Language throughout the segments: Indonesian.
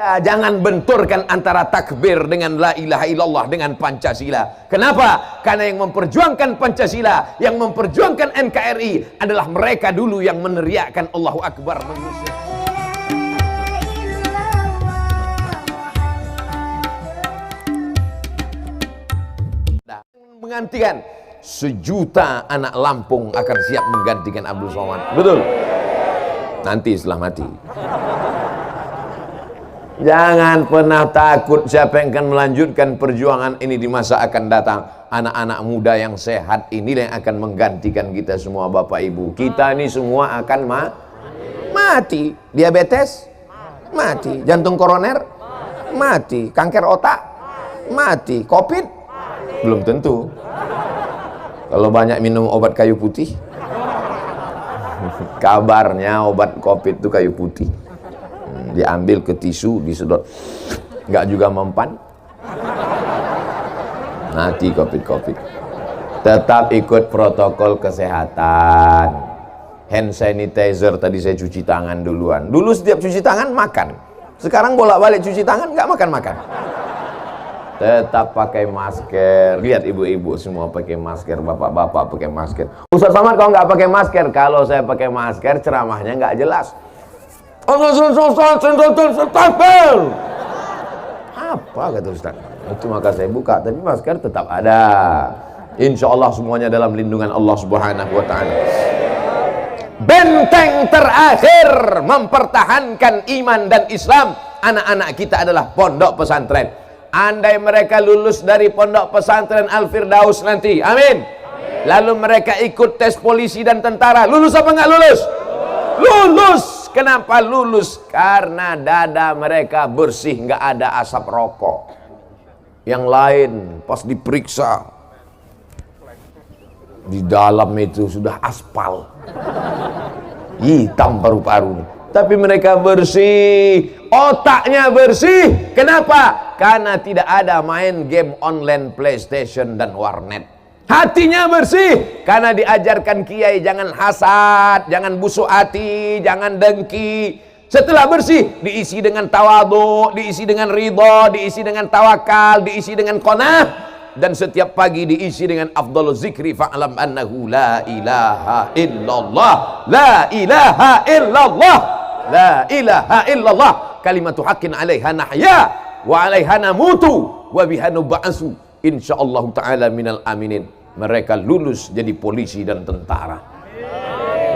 Jangan benturkan antara takbir dengan la ilaha illallah dengan Pancasila. Kenapa? Karena yang memperjuangkan Pancasila, yang memperjuangkan NKRI adalah mereka dulu yang meneriakkan Allahu Akbar mengusir. Menggantikan 1 juta anak Lampung akan siap menggantikan Abdul Somad. Betul? Nanti setelah mati. Jangan pernah takut siapa yang akan melanjutkan perjuangan ini di masa akan datang. Anak-anak muda yang sehat inilah yang akan menggantikan kita semua, Bapak Ibu. Kita ini semua akan mati. Diabetes? Mati. Jantung koroner? Mati. Kanker otak? Mati. Covid? Belum tentu. Kalau banyak minum obat kayu putih. Kabarnya obat Covid itu kayu putih. Diambil ke tisu, disedot, nggak juga mempan, mati Covid. Tetap ikut protokol kesehatan. Hand sanitizer tadi saya cuci tangan duluan. Dulu setiap cuci tangan makan. Sekarang bolak-balik cuci tangan nggak makan. Tetap pakai masker. Lihat ibu-ibu semua pakai masker, bapak-bapak pakai masker. Ustaz Somad kalau nggak pakai masker, kalau saya pakai masker ceramahnya nggak jelas. Apa kata Ustaz? Itu maka saya buka, tapi masker tetap ada. Insya Allah semuanya dalam lindungan Allah Subhanahu wa Ta'ala. Benteng terakhir mempertahankan iman dan Islam anak-anak kita adalah pondok pesantren. Andai mereka lulus dari pondok pesantren Al-Firdaus nanti, amin. Lalu mereka ikut tes polisi dan tentara, lulus apa nggak lulus? Lulus. Kenapa lulus? Karena dada mereka bersih, nggak ada asap rokok. Yang lain pas diperiksa, di dalam itu sudah aspal, hitam paru-parunya. Tapi mereka bersih, otaknya bersih. Kenapa? Karena tidak ada main game online PlayStation dan warnet. Hatinya bersih karena diajarkan kiai jangan hasad, jangan busuk hati, jangan dengki. Setelah bersih diisi dengan tawadhu, diisi dengan ridha, diisi dengan tawakal, diisi dengan qanaah, dan setiap pagi diisi dengan afdhaluz zikri fa'lam annahu la ilaha illallah, la ilaha illallah, la ilaha illallah, kalimatu haqqin 'alaiha nahya wa 'alaiha namutu wa biha nub'atsu insyaallah ta'ala minal aminin. Mereka lulus jadi polisi dan tentara.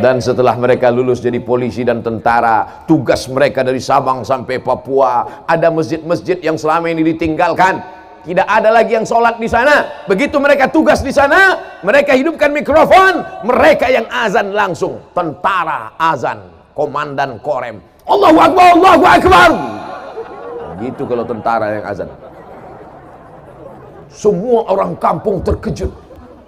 Dan setelah mereka lulus jadi polisi dan tentara, tugas mereka dari Sabang sampai Papua, ada masjid-masjid yang selama ini ditinggalkan. Tidak ada lagi yang sholat di sana. Begitu mereka tugas di sana, mereka hidupkan mikrofon, mereka yang azan langsung. Tentara azan, komandan korem, Allahu Akbar, Allahu Akbar. Begitu kalau tentara yang azan. Semua orang kampung terkejut.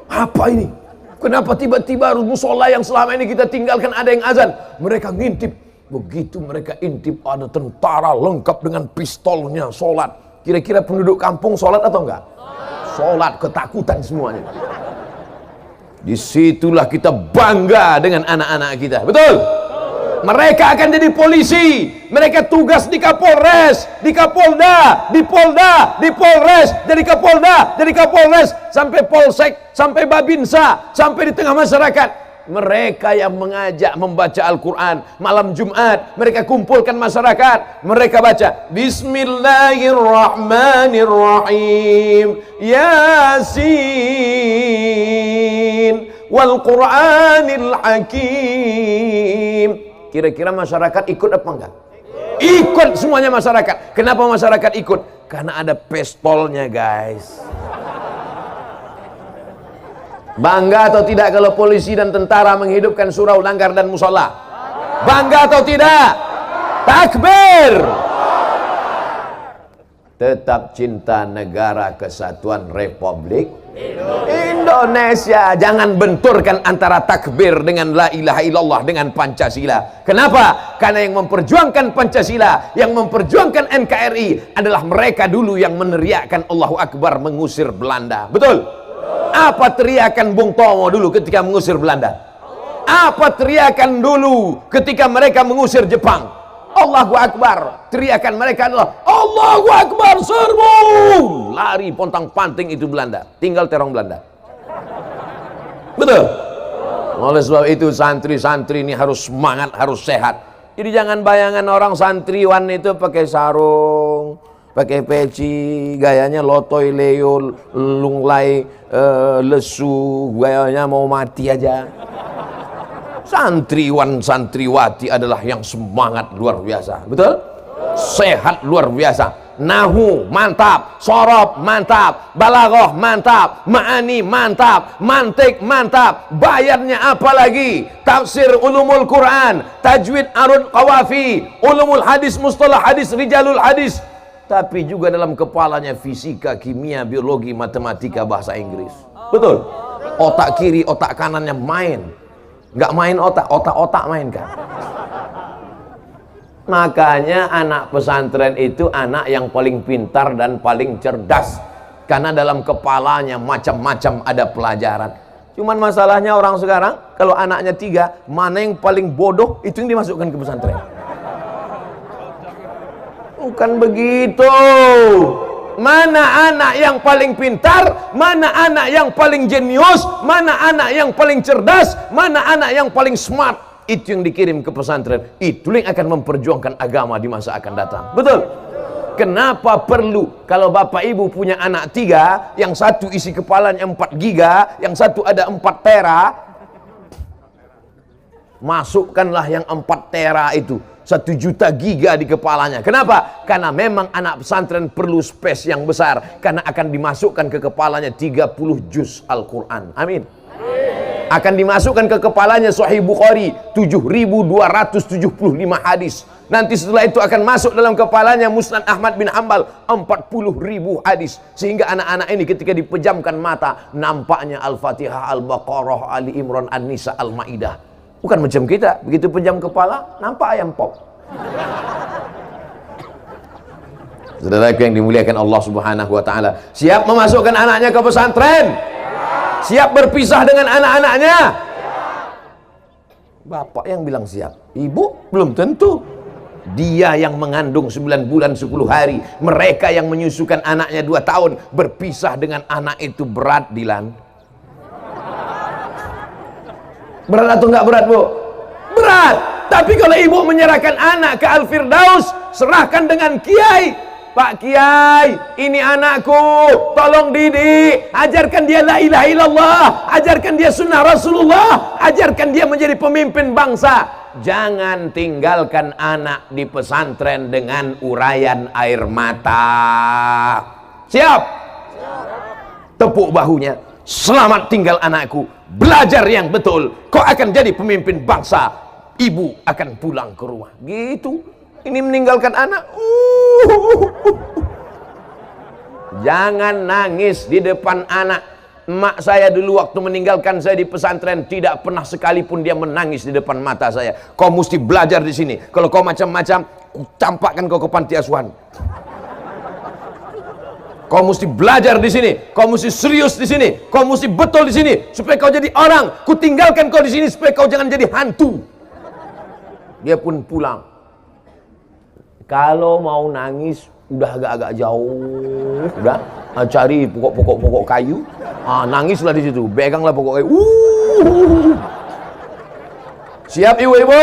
Apa ini? Kenapa tiba-tiba musola yang selama ini kita tinggalkan ada yang azan? Mereka ngintip. Begitu mereka intip ada tentara lengkap dengan pistolnya sholat. Kira-kira penduduk kampung sholat atau enggak? Sholat, ketakutan semuanya. Disitulah kita bangga dengan anak-anak kita. Betul? Mereka akan jadi polisi. Mereka tugas di Kapolres, di Kapolda, di Polda, di Polres, jadi Kapolda, jadi Kapolres, sampai Polsek, sampai Babinsa, sampai di tengah masyarakat. Mereka yang mengajak membaca Al-Quran malam Jumat. Mereka kumpulkan masyarakat. Mereka baca Bismillahirrahmanirrahim, Yasin wal Quranil Hakim. Kira-kira masyarakat ikut apa enggak? Ikut semuanya masyarakat. Kenapa masyarakat ikut? Karena ada pistolnya, guys. Bangga atau tidak kalau polisi dan tentara menghidupkan surau, langgar dan musola? Bangga atau tidak? Takbir. Tetap cinta negara kesatuan Republik Indonesia. Jangan benturkan antara takbir dengan la ilaha illallah dengan Pancasila. Kenapa? Karena yang memperjuangkan Pancasila, yang memperjuangkan NKRI adalah mereka dulu yang meneriakkan Allahu Akbar mengusir Belanda. Betul? Apa teriakan Bung Tomo dulu ketika mengusir Belanda? Apa teriakan dulu ketika mereka mengusir Jepang? Allahu Akbar. Teriakan mereka adalah Allahu Akbar, serbu. Lari pontang-panting itu Belanda. Tinggal terong Belanda. Betul? Oleh sebab itu santri-santri ini harus semangat, harus sehat. Jadi jangan bayangan orang santriwan itu pakai sarung, pakai peci, gayanya lotoy leo, lunglai, lesu, gayanya mau mati aja. Santriwan santriwati adalah yang semangat luar biasa, betul? Sehat luar biasa. Nahu mantap, sorob mantap, balaghah mantap, ma'ani mantap, mantik mantap, bayarnya apalagi, tafsir ulumul Quran, tajwid arun qawafi, ulumul hadis, mustalah hadis, rijalul hadis. Tapi juga dalam kepalanya fisika, kimia, biologi, matematika, bahasa Inggris. Betul? Otak kiri, otak kanannya main. Nggak main otak, otak-otak main kan? Makanya anak pesantren itu anak yang paling pintar dan paling cerdas. Karena dalam kepalanya macam-macam ada pelajaran. Cuman masalahnya orang sekarang, kalau anaknya 3, mana yang paling bodoh, itu yang dimasukkan ke pesantren. Bukan begitu. Mana anak yang paling pintar, mana anak yang paling jenius, mana anak yang paling cerdas, mana anak yang paling smart, itu yang dikirim ke pesantren. Itu yang akan memperjuangkan agama di masa akan datang. Betul? Kenapa perlu kalau bapak ibu punya anak 3, yang satu isi kepalanya 4 giga, yang satu ada 4 tera, masukkanlah yang 4 tera itu, 1 juta giga di kepalanya. Kenapa? Karena memang anak pesantren perlu space yang besar, karena akan dimasukkan ke kepalanya 30 juz Al-Quran. Amin. Akan dimasukkan ke kepalanya Sahih Bukhari 7.275 hadis. Nanti setelah itu akan masuk dalam kepalanya Musnad Ahmad bin Hanbal 40.000 hadis. Sehingga anak-anak ini ketika dipejamkan mata, nampaknya Al-Fatihah, Al-Baqarah, Ali Imran, An-Nisa, Al-Ma'idah. Bukan macam kita, begitu pejam kepala, nampak ayam pop. Saudaraku yang dimuliakan Allah Subhanahu wa taala, siap memasukkan anaknya ke pesantren? Siap berpisah dengan anak-anaknya? Bapak yang bilang siap, ibu belum tentu. Dia yang mengandung 9 bulan 10 hari, mereka yang menyusukan anaknya 2 tahun, berpisah dengan anak itu berat, Dilan. Berat atau enggak berat, Bu? Berat. Tapi kalau ibu menyerahkan anak ke Al-Firdaus, serahkan dengan kiai. Pak Kiai, ini anakku, tolong didik, ajarkan dia la ilaha illallah, ajarkan dia sunnah Rasulullah, ajarkan dia menjadi pemimpin bangsa. Jangan tinggalkan anak di pesantren dengan uraian air mata. Siap? Tepuk bahunya. Selamat tinggal anakku, belajar yang betul, kau akan jadi pemimpin bangsa. Ibu akan pulang ke rumah. Gitu. Ini meninggalkan anak. Jangan nangis di depan anak. Emak saya dulu waktu meninggalkan saya di pesantren, tidak pernah sekalipun dia menangis di depan mata saya. Kau mesti belajar di sini. Kalau kau macam-macam, campakkan kau ke panti asuhan. Kau mesti belajar di sini. Kau mesti serius di sini. Kau mesti betul di sini supaya kau jadi orang. Ku tinggalkan kau di sini supaya kau jangan jadi hantu. Dia pun pulang. Kalau mau nangis udah agak-agak jauh, udah cari pokok kayu, nangislah di situ, peganglah pokok kayu. Siap ibu-ibu?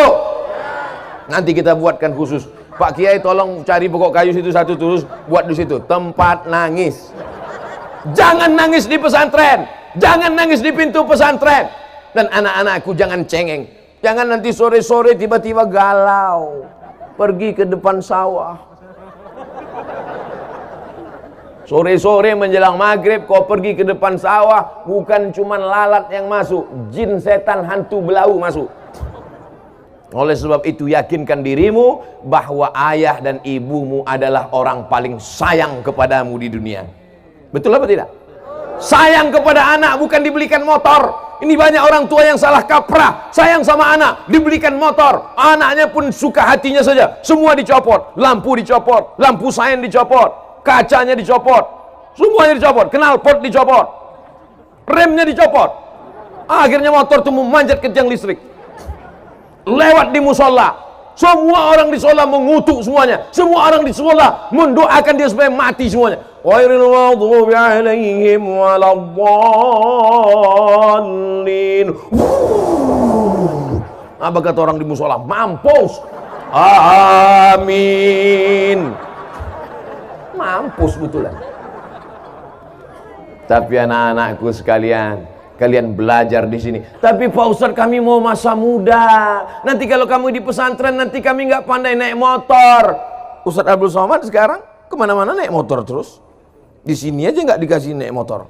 Nanti kita buatkan khusus. Pak Kiai tolong cari pokok kayu situ satu terus buat di situ tempat nangis. Jangan nangis di pesantren, jangan nangis di pintu pesantren. Dan anak-anakku jangan cengeng, jangan nanti sore-sore tiba-tiba galau. Pergi ke depan sawah. Sore-sore menjelang maghrib kau pergi ke depan sawah, bukan cuma lalat yang masuk, jin, setan, hantu, belau masuk. Oleh sebab itu yakinkan dirimu bahwa ayah dan ibumu adalah orang paling sayang kepadamu di dunia. Betul apa tidak? Sayang kepada anak bukan dibelikan motor. Ini banyak orang tua yang salah kaprah. Sayang sama anak, dibelikan motor, anaknya pun suka hatinya saja, semua dicopot, lampu dicopot, lampu sain dicopot, kacanya dicopot, semuanya dicopot, knalpot dicopot, remnya dicopot. Akhirnya motor itu memanjat ke tiang listrik, lewat di musola, Semua orang di sekolah mengutuk semuanya. Semua orang di sekolah mendoakan dia supaya mati semuanya. Ghairil maghdubi alaihim waladdallin. Apa kata orang di musola? Mampus. Amin. Mampus betulan. Tapi anak-anakku sekalian, kalian belajar di sini. Tapi Pak Ustadz, kami mau masa muda. Nanti kalau kamu di pesantren, nanti kami nggak pandai naik motor. Ustadz Abdul Somad sekarang kemana-mana naik motor terus. Di sini aja nggak dikasih naik motor.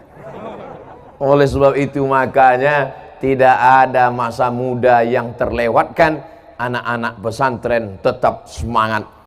Oleh sebab itu makanya tidak ada masa muda yang terlewatkan. Anak-anak pesantren tetap semangat.